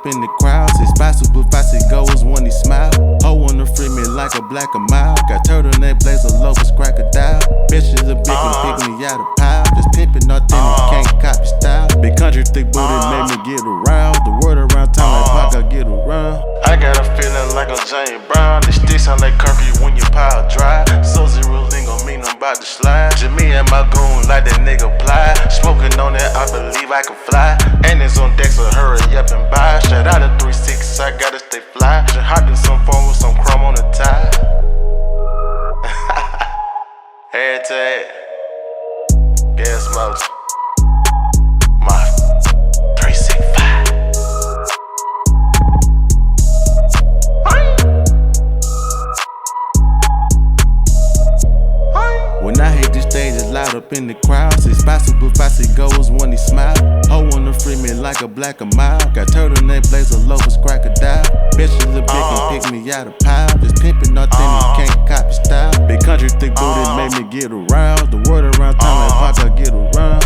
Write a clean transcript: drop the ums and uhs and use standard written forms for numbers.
up in the crowd. Say spots super fast, it goes when he smile. Ho wanna free me like a black a mile. Got turtleneck blazer, locust crocodile. Bitches a big and pick me out of pile. Just pimpin' authentic, can't copy style. Big country, thick booty, made me get around. The word around town like Pac, I get around. I got a feeling like I'm James Brown. This stick sound like concrete when your pile dry. So zero ain't gon' mean I'm about to slide. Just me and my goon like that nigga Ply. Smoking on that, I believe I can fly. And it's on deck, so hurry up and buy. Shout out to 3-6, I gotta stay fly. Just hopped in some phone with some chrome on the tie. Head to head. Gas motor. My 365. When I hit the stage, it's loud up in the crowd. Say spots super fast, it goes when he smile. Ho wanna free me like a black a mile. Got turtleneck blazer, locust crocodile. Bitches a big and pick me out of pile. Just pimpin' authentic, can't copy style. Big country, thick booty, made me get around. The word around town like Pac, I get around.